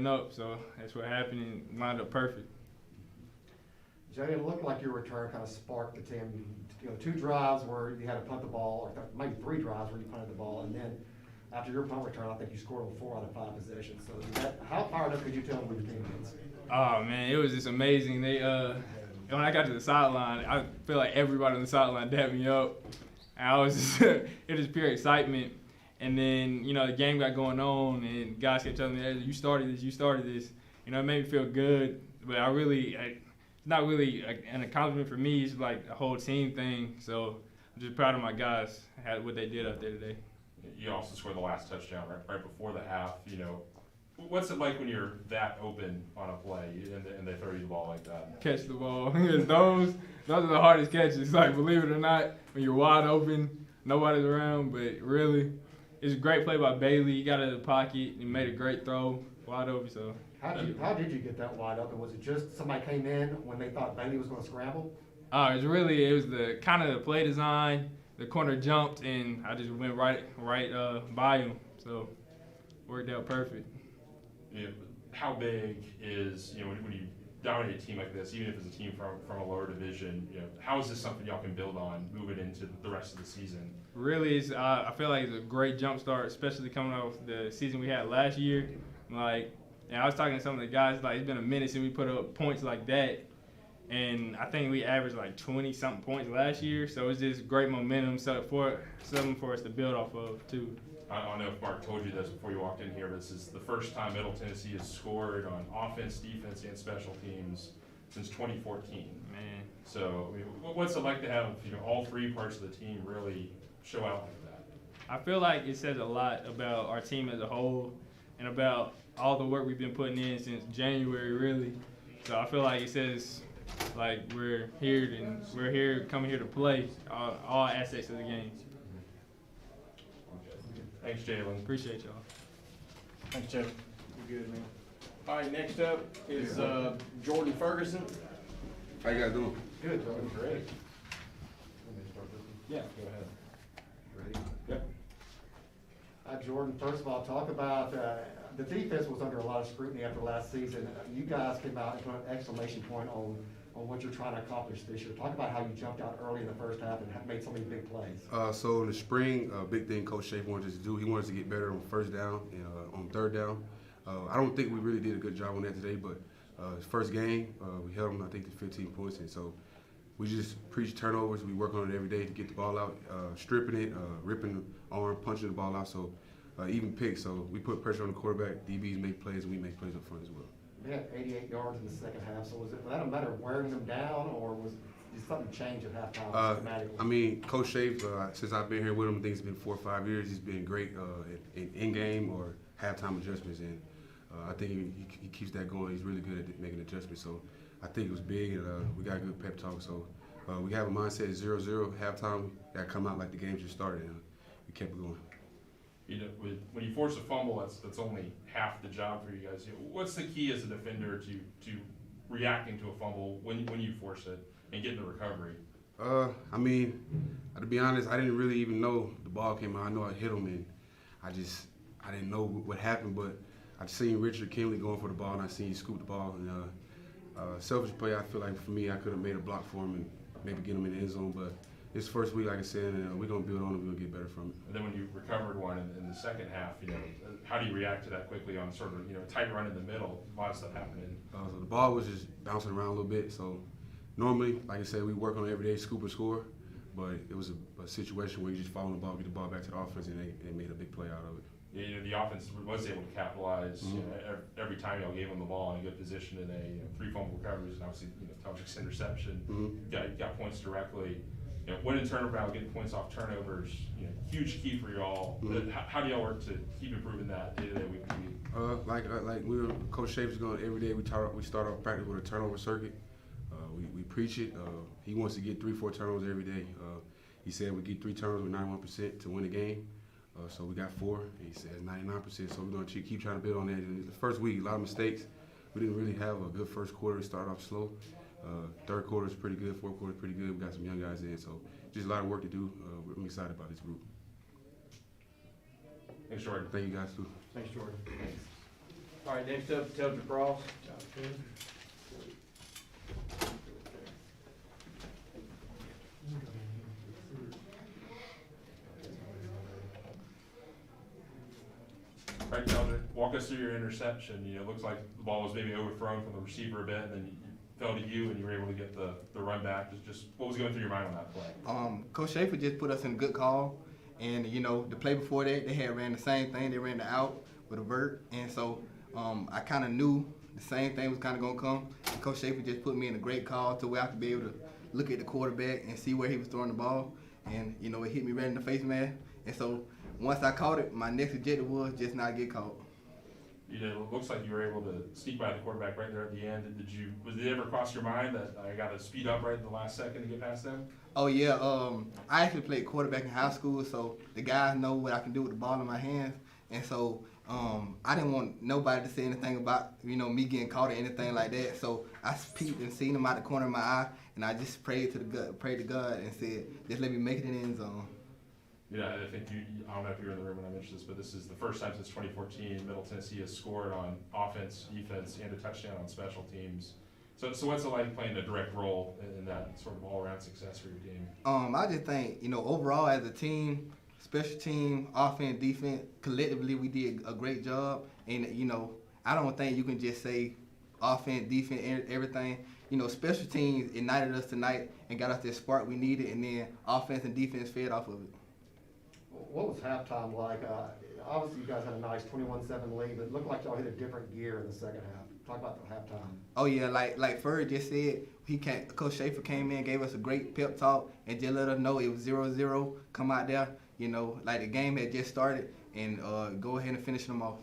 Up, so that's what happened and lined up perfect. Jay, it looked like your return kind of sparked the team. You know, 2 drives where you had to punt the ball, or maybe 3 drives where you punted the ball, and then after your punt return, I think you scored on 4 out of 5 possessions. So how fired up could you tell them with your team is? Oh man, it was just amazing. They when I got to the sideline, I feel like everybody on the sideline dapped me up. And I was just, it was just pure excitement. And then, you know, the game got going on, and guys kept telling me, hey, you started this. You know, it made me feel good. But it's not really an accomplishment for me. It's like a whole team thing. So I'm just proud of my guys, what they did out there today. You also scored the last touchdown right before the half. You know, what's it like when you're that open on a play and they throw you the ball like that? Catch the ball. those are the hardest catches. Like, believe it or not, when you're wide open, nobody's around, but really, it's a great play by Bailey. He got out of the pocket and made a great throw, wide open. So how did you get that wide open? Was it just somebody came in when they thought Bailey was going to scramble? It was the kind of the play design. The corner jumped and I just went right by him. So worked out perfect. You know, how big is, you know, when you dominate a team like this, even if it's a team from a lower division, you know, how is this something y'all can build on moving into the rest of the season? Really, I feel like it's a great jump start, especially coming off the season we had last year. Like, I was talking to some of the guys, like, it's been a minute since we put up points like that. And I think we averaged like 20-something points last year. So it's just great momentum, something for us to build off of, too. I don't know if Mark told you this before you walked in here, but this is the first time Middle Tennessee has scored on offense, defense, and special teams since 2014. Man. So, I mean, what's it like to have, you know, all 3 parts of the team really show out like that? I feel like it says a lot about our team as a whole and about all the work we've been putting in since January, really. So I feel like it says, like, we're coming here to play all aspects of the game. Thanks, Jalen. Appreciate y'all. Thanks, Jalen. You're good, man. All right, next up is Jordan Ferguson. How you guys doing? Good, Jordan. Great. Yeah. Go ahead. Ready? Yep. Jordan, first of all, talk about the defense was under a lot of scrutiny after last season. You guys came out and put an exclamation point on what you're trying to accomplish this year. Talk about how you jumped out early in the first half and made so many big plays. So in the spring, big thing Coach Schaefer wanted us to do, he wanted us to get better on first down and on third down. I don't think we really did a good job on that today, but his first game, we held him, I think, to 15 points. And so we just preach turnovers. We work on it every day to get the ball out, stripping it, ripping the arm, punching the ball out. So even picks. So we put pressure on the quarterback. DBs make plays, and we make plays up front as well. We had 88 yards in the second half. So was that a matter of wearing them down, or did something change at halftime schematically? I mean, Coach Schaefer, since I've been here with him, I think it's been 4 or 5 years. He's been great in game or halftime adjustments, and I think he keeps that going. He's really good at making adjustments. So I think it was big, and we got a good pep talk. So we have a mindset 0-0 halftime. We got to come out like the game just started, and we kept it going. You know, when you force a fumble, that's only half the job for you guys. You know, what's the key as a defender to reacting to a fumble when you force it and getting the recovery? I mean, to be honest, I didn't really even know the ball came out. I know I hit him, and I didn't know what happened, but I seen Richard Kinley going for the ball, and I seen he scoop the ball. And selfish play, I feel like for me, I could have made a block for him and maybe get him in the end zone, but this first week, like I said, we're going to build on it. We're going to get better from it. And then when you recovered one in the second half, you know, how do you react to that quickly on sort of, you know, a tight run in the middle, a lot of stuff happening? So the ball was just bouncing around a little bit. So normally, like I said, we work on it every day, scoop and score. But it was a situation where you just follow the ball, get the ball back to the offense, and they made a big play out of it. Yeah, you know, the offense was able to capitalize. Mm-hmm. You know, every time y'all gave them the ball in a good position today. 3 fumble recoveries, and obviously, you know, Todrick's interception. Mm-hmm. Got points directly. You know, winning turnover, getting points off turnovers, you know, huge key for y'all. Mm-hmm. How do y'all work to keep improving that day to day, week to week? Like Coach Schaefer's going every day. We start off practice with a turnover circuit. We preach it. He wants to get 3-4 turnovers every day. He said we get 3 turnovers with 91% to win the game. So we got 4. And he said 99%. So we're going to keep trying to build on that. In the first week, a lot of mistakes. We didn't really have a good first quarter. It started off slow. Third quarter is pretty good. Fourth quarter is pretty good. We got some young guys in. So just a lot of work to do. I'm excited about this group. Thanks, Jordan. Thank you guys, too. Thanks, Jordan. Thanks. All right, next up, Telford Frost. Right, Calder, walk us through your interception. You know, it looks like the ball was maybe overthrown from the receiver a bit, and then it fell to you, and you were able to get the run back. Just what was going through your mind on that play? Coach Schaefer just put us in a good call, and you know the play before that they had ran the same thing. They ran the out with a vert, and so I kind of knew the same thing was kind of gonna come. And Coach Schaefer just put me in a great call to where I could be able to look at the quarterback and see where he was throwing the ball, and you know it hit me right in the face, man. And so once I caught it, my next objective was just not get caught. You know, it looks like you were able to sneak by the quarterback right there at the end. Was it ever cross your mind that I got to speed up right at the last second to get past them? Oh yeah, I actually played quarterback in high school, so the guys know what I can do with the ball in my hands, and so I didn't want nobody to say anything about me getting caught or anything like that. So I peeped and seen him out the corner of my eye, and I just prayed to God, and said, just let me make it in the end zone. Yeah, I think I don't know if you were in the room when I mentioned this, but this is the first time since 2014 Middle Tennessee has scored on offense, defense, and a touchdown on special teams. So what's it like playing a direct role in that sort of all-around success for your team? I just think, overall as a team, special team, offense, defense, collectively we did a great job. And, I don't think you can just say offense, defense, everything. Special teams ignited us tonight and got us that spark we needed, and then offense and defense fed off of it. What was halftime like? Obviously, you guys had a nice 21-7 lead, but it looked like y'all hit a different gear in the second half. Talk about the halftime. Oh yeah, like Ferg just said, Coach Schaefer came in, gave us a great pep talk, and just let us know it was 0-0. Come out there, like the game had just started, and go ahead and finish them off.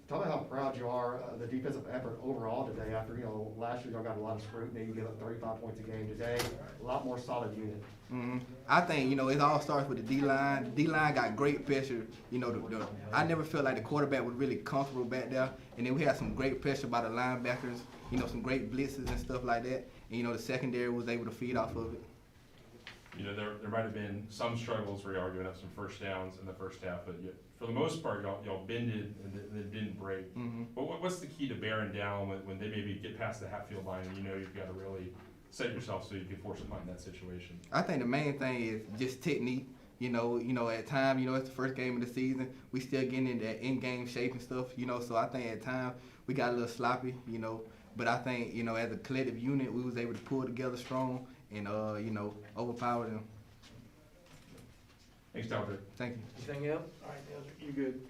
Tell me how proud you are of the defensive effort overall today. After last year y'all got a lot of scrutiny. You give up 35 points a game. Today, a lot more solid unit. Mm-hmm. I think it all starts with the D-line. The D-line got great pressure. I never felt like the quarterback was really comfortable back there, and then we had some great pressure by the linebackers. Some great blitzes and stuff like that. And the secondary was able to feed off of it. There might have been some struggles where y'all were giving up some first downs in the first half, but for the most part, y'all bended and it didn't break. Mm-hmm. But what's the key to bearing down when they maybe get past the half field line and you've got to really set yourself so you can force a punt in that situation? I think the main thing is just technique. At times, it's the first game of the season. We still getting in that in-game shape and stuff, so I think at times we got a little sloppy, But I think, as a collective unit, we was able to pull together strong and, overpower them. Thanks, Talbot. Thank you. Anything else? All right, Nelson, you good.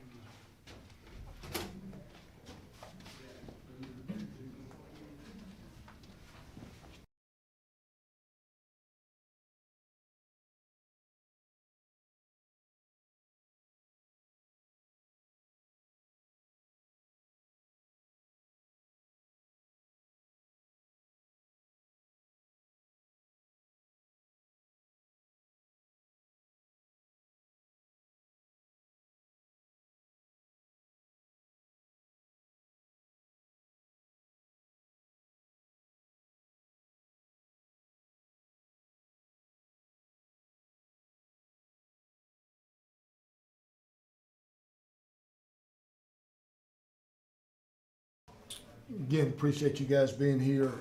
Again, appreciate you guys being here.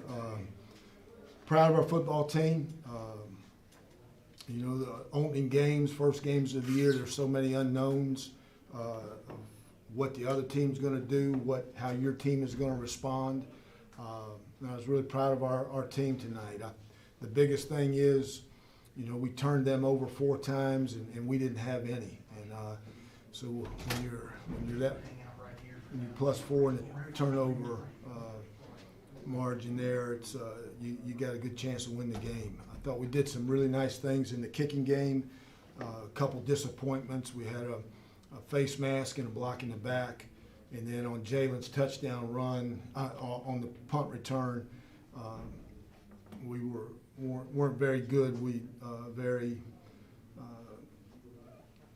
Proud of our football team. The opening games, first games of the year, there's so many unknowns of what the other team's going to do, how your team is going to respond. And I was really proud of our team tonight. The biggest thing is, we turned them over 4 times and we didn't have any. And so when you're +4 in the turnover margin there, it's you got a good chance to win the game. I thought we did some really nice things in the kicking game. A couple disappointments. We had a face mask and a block in the back, and then on Jalen's touchdown run on the punt return, we weren't very good. We very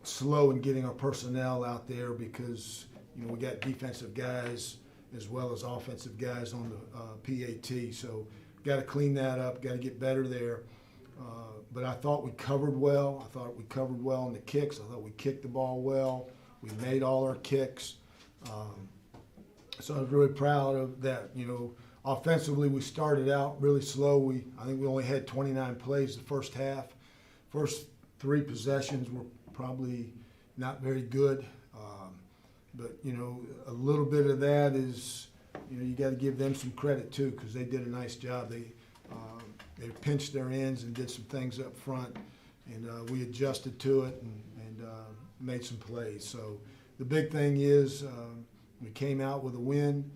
slow in getting our personnel out there because we got defensive guys as well as offensive guys on the PAT. So got to clean that up, got to get better there. But I thought we covered well. I thought we covered well in the kicks. I thought we kicked the ball well. We made all our kicks. So I was really proud of that. You know, offensively, we started out really slow. I think we only had 29 plays the first half. First 3 possessions were probably not very good. But, you know, a little bit of that is, you know, you got to give them some credit too, because they did a nice job. They pinched their ends and did some things up front, and we adjusted to it and made some plays. So the big thing is we came out with a win.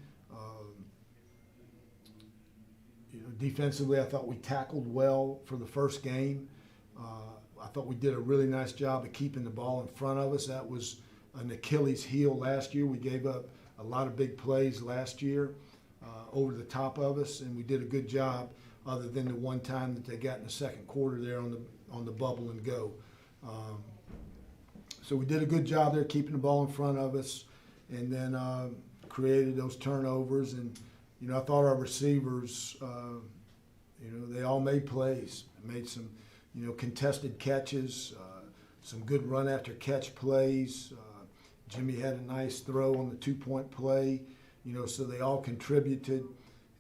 You know, defensively, I thought we tackled well for the first game. I thought we did a really nice job of keeping the ball in front of us. That was an Achilles heel last year. We gave up a lot of big plays last year over the top of us, and we did a good job, other than the one time that they got in the second quarter there on the bubble and go. So we did a good job there keeping the ball in front of us, and then created those turnovers. And you know, I thought our receivers, you know, they all made plays, made some, you know, contested catches, some good run after catch plays. Jimmy had a nice throw on the 2-point play, you know, so they all contributed.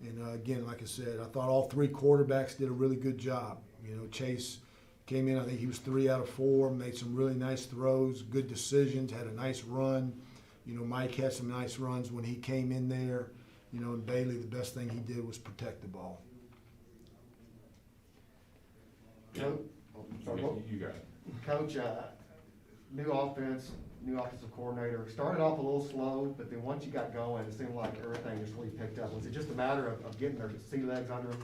And again, like I said, I thought all 3 quarterbacks did a really good job. You know, Chase came in, I think he was 3 out of 4, made some really nice throws, good decisions, had a nice run. You know, Mike had some nice runs when he came in there. You know, and Bailey, the best thing he did was protect the ball. Coach, You got it. Coach, new offense, new offensive coordinator. Started off a little slow, but then once you got going, it seemed like everything just really picked up. Was it just a matter of getting their sea legs under them?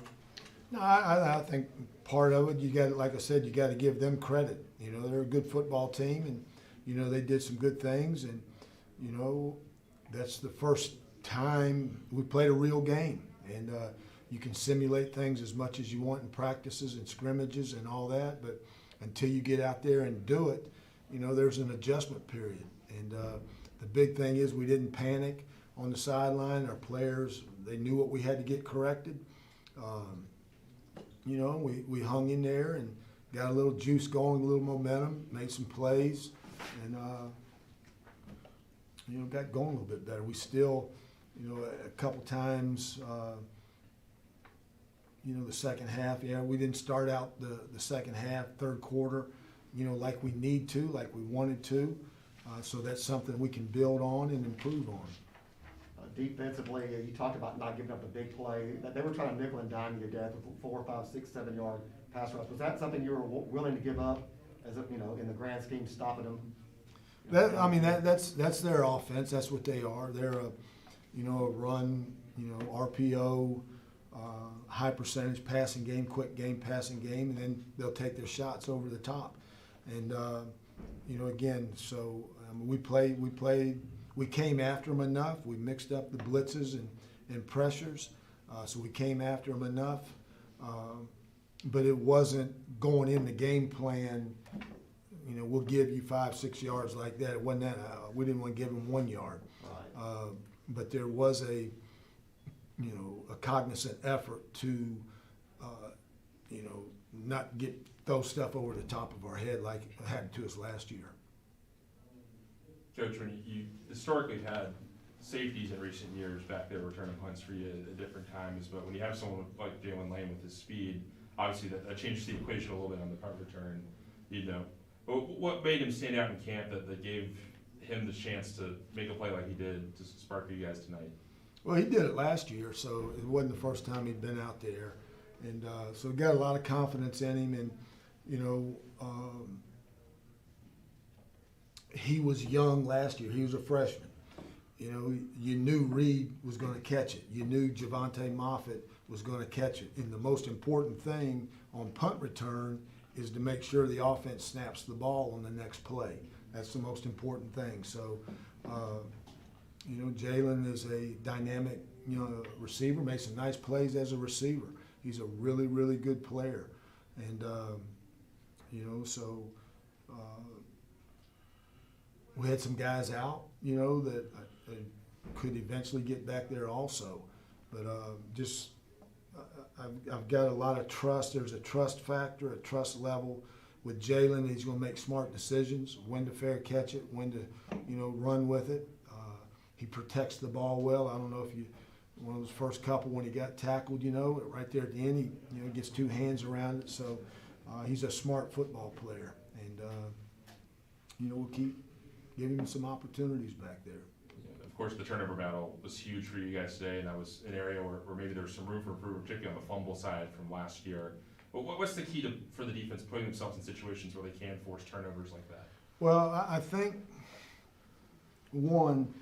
No, I think part of it, you got, like I said, you got to give them credit. You know, they're a good football team, and you know they did some good things, and you know that's the first time we played a real game, and you can simulate things as much as you want in practices and scrimmages and all that, but until you get out there and do it, you know, there's an adjustment period. And the big thing is we didn't panic on the sideline. Our players, they knew what we had to get corrected. You know, we hung in there and got a little juice going, a little momentum, made some plays, and, you know, got going a little bit better. We still, you know, a couple times, you know, the second half, yeah, we didn't start out the second half, third quarter, you know, like we need to, like we wanted to. So that's something we can build on and improve on. Defensively, you talked about not giving up a big play. They were trying to nickel and dime you to death with 4, 5, 6, 7 yard pass rush. Was that something you were willing to give up, as a, you know, in the grand scheme, stopping them? I mean, that's their offense. That's what they are. They're a, you know, a run, you know, RPO, high percentage passing game, quick game passing game, and then they'll take their shots over the top. And you know, again, so we came after them enough. We mixed up the blitzes and pressures, so we came after them enough. But it wasn't going in the game plan. You know, we'll give you 5, 6 yards like that. It wasn't that. We didn't want to give them 1 yard. Right. But there was a cognizant effort to, you know, not throw stuff over the top of our head like it happened to us last year. Coach, when you historically had safeties in recent years back there returning punts for you at different times, but when you have someone like Jalen Lane with his speed, obviously that changes the equation a little bit on the punt return, you know. But what made him stand out in camp that gave him the chance to make a play like he did to spark you guys tonight? Well, he did it last year, so it wasn't the first time he'd been out there. And so we got a lot of confidence in him. And, you know, he was young last year. He was a freshman. You know, you knew Reed was going to catch it. You knew Javante Moffitt was going to catch it. And the most important thing on punt return is to make sure the offense snaps the ball on the next play. That's the most important thing. So, you know, Jalen is a dynamic, you know, receiver, makes some nice plays as a receiver. He's a really, really good player. And, you know, so we had some guys out, you know, that could eventually get back there also. But I've got a lot of trust. There's a trust factor, a trust level with Jalen. He's going to make smart decisions, when to fair catch it, when to, you know, run with it. He protects the ball well. I don't know if one of those first couple when he got tackled, right there at the end, he gets two hands around it. So he's a smart football player, and we'll keep giving him some opportunities back there. Of course, the turnover battle was huge for you guys today, and that was an area where maybe there was some room for improvement, particularly on the fumble side from last year. But what's the key for the defense putting themselves in situations where they can force turnovers like that? Well, I think one,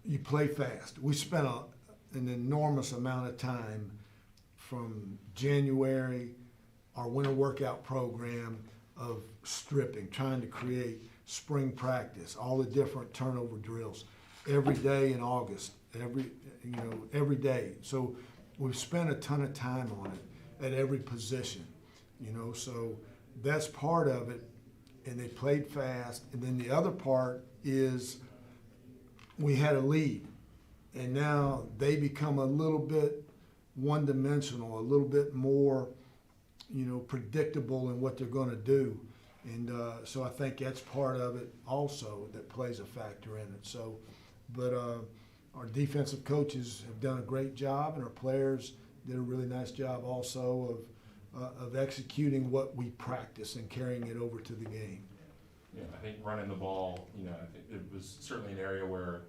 you play fast. We spent an enormous amount of time from January, our winter workout program, of stripping, trying to create spring practice, all the different turnover drills, every day in August, every day. So we've spent a ton of time on it at every position, so that's part of it. And they played fast. And then the other part is we had a lead, and now they become a little bit one-dimensional, a little bit more, predictable in what they're going to do. And so I think that's part of it also that plays a factor in it. So, but our defensive coaches have done a great job, and our players did a really nice job also of executing what we practice and carrying it over to the game. Yeah, I think running the ball, I think it was certainly an area where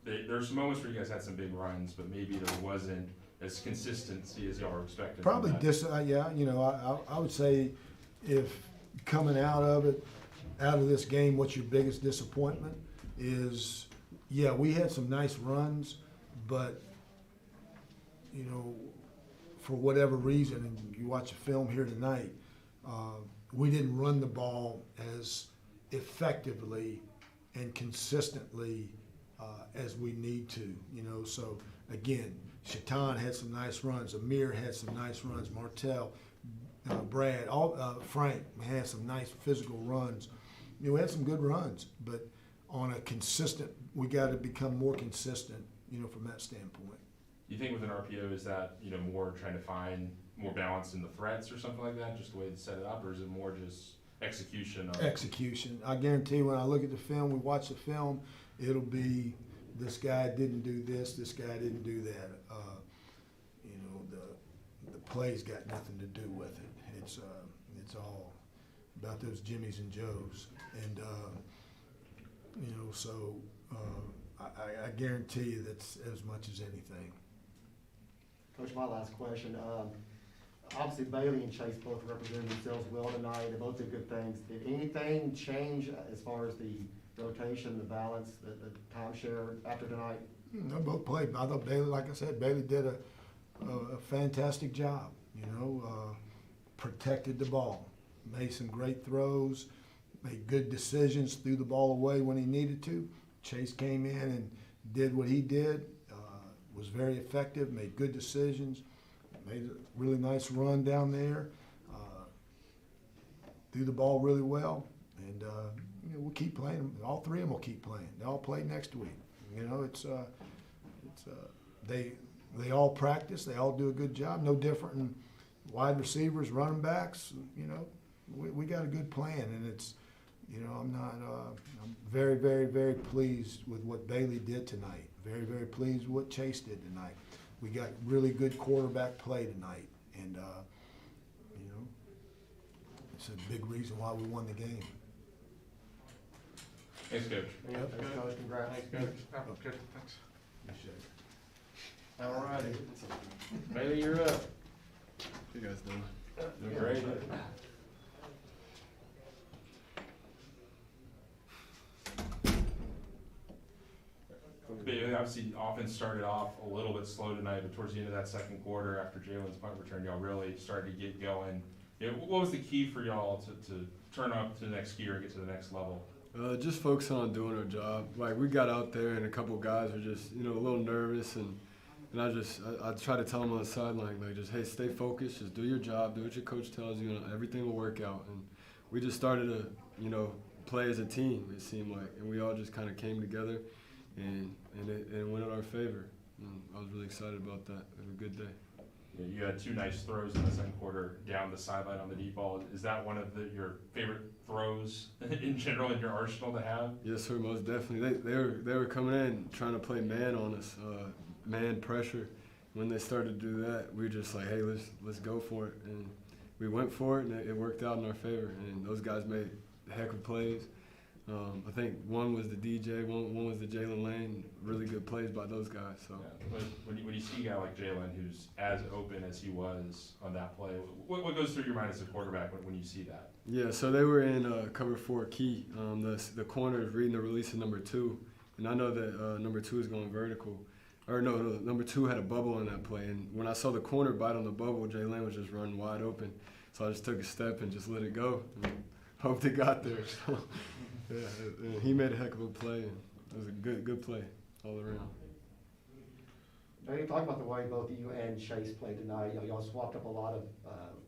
there's some moments where you guys had some big runs, but maybe there wasn't as consistency as y'all were expecting. Probably I would say if coming out of this game, what's your biggest disappointment is, we had some nice runs, but, for whatever reason, and you watch a film here tonight, we didn't run the ball as effectively and consistently as we need to, so again, Shaitan had some nice runs, Amir had some nice runs, Martell, Brad, Frank had some nice physical runs. We had some good runs, but on a consistent, we got to become more consistent, from that standpoint. You think with an RPO, is that, more trying to find more balance in the threats or something like that, just the way to set it up, or is it more just execution? Execution. I guarantee when I look at the film, we watch the film, it'll be this guy didn't do this guy didn't do that. The play's got nothing to do with it. It's all about those Jimmies and Joes, and so I guarantee you that's as much as anything. Coach, my last question. Obviously, Bailey and Chase both represented themselves well tonight. They both did good things. Did anything change as far as the rotation, the balance, the timeshare after tonight? They both played. I thought Bailey, like I said, Bailey did a fantastic job. Protected the ball, made some great throws, made good decisions, threw the ball away when he needed to. Chase came in and did what he did, was very effective, made good decisions, made a really nice run down there, threw the ball really well, and we'll keep playing them. All three of them will keep playing. They all play next week. They all practice. They all do a good job. No different in wide receivers, running backs. We got a good plan, and it's. I'm very, very, very pleased with what Bailey did tonight. Very, very pleased with what Chase did tonight. We got really good quarterback play tonight, and it's a big reason why we won the game. Thanks, Coach. Thanks, Coach. Congrats. Thanks, Coach. Good, thanks. Appreciate it. All righty. Bailey, you're up. You guys doing? Doing great. But obviously, offense started off a little bit slow tonight, but towards the end of that second quarter, after Jalen's punt return, y'all really started to get going. What was the key for y'all to turn up to the next gear and get to the next level? Just focusing on doing our job. Like, we got out there and a couple guys were just, a little nervous, and I try to tell them on the sideline, like, just, hey, stay focused, just do your job, do what your coach tells you, and everything will work out. And we just started to, play as a team, it seemed like, and we all just kind of came together, and it went in our favor. And I was really excited about that. It was a good day. You had 2 nice throws in the second quarter down the sideline on the deep ball. Is that one of your favorite throws in general in your arsenal to have? Yes, sir, most definitely. They were coming in trying to play man on us, man pressure. When they started to do that, we were just like, hey, let's go for it. And we went for it, and it worked out in our favor. And those guys made a heck of plays. I think one was the DJ, one was the Jalen Lane. Really good plays by those guys. So Yeah. When you see a guy like Jalen who's as open as he was on that play, what goes through your mind as a quarterback when you see that? yeah, so they were in cover 4 key. The corner is reading the release of number 2, and I know that number 2 is going vertical. Or no, number 2 had a bubble on that play, and when I saw the corner bite on the bubble, Jalen was just running wide open. So I just took a step and just let it go. And hoped it got there. So. Yeah, and he made a heck of a play, and it was a good play all around. Now, you talk about the way both you and Chase played tonight. Y'all swapped up a lot of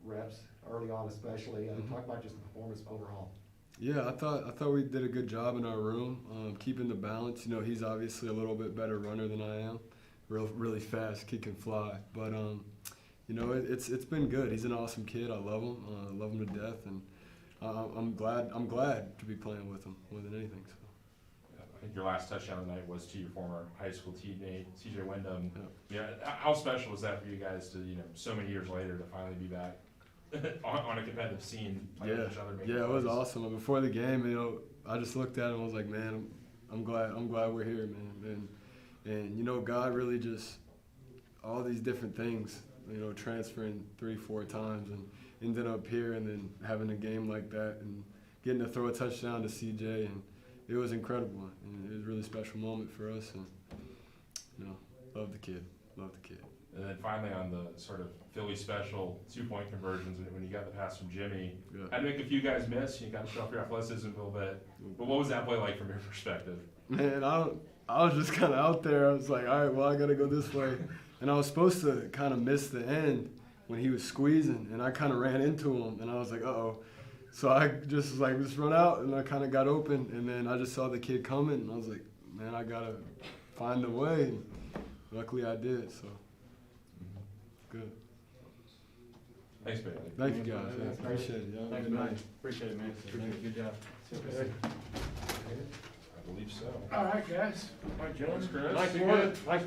reps early on, especially. Talk about just the performance overall. Yeah, I thought we did a good job in our room, keeping the balance. You know, he's obviously a little bit better runner than I am, really fast, he can fly. But you know, it's been good. He's an awesome kid. I love him. I love him to death, and I'm glad to be playing with him more than anything. So. I think your last touchdown of the night was to your former high school teammate, CJ Wyndham. Yeah. How special was that for you guys to, so many years later to finally be back on a competitive scene playing with each other? Yeah, it was awesome. Before the game, I just looked at him and was like, man, I'm glad we're here, man. And God really just all these different things, transferring 3-4 times and ended up here and then having a game like that and getting to throw a touchdown to CJ, and it was incredible. And it was a really special moment for us, and love the kid. And then finally on the sort of Philly special 2-point conversions, when you got the pass from Jimmy, had to make a few guys miss. You got to show off your athleticism a little bit. But what was that play like from your perspective? Man, I was just kind of out there. I was like, all right, well, I got to go this way. And I was supposed to kind of miss the end when he was squeezing, and I kind of ran into him, and I was like, uh-oh. So I just was like, just run out, and I kind of got open, and then I just saw the kid coming, and I was like, man, I got to find a way. And luckily I did, so good. Thanks, Bailey. Thank you, guys. Yeah, appreciate it. Y'all. Thanks, Good man. night. Appreciate it, man. Good job. I believe so. All right, guys. All right, gentlemen. Thanks, Chris. Nice work. Nice work.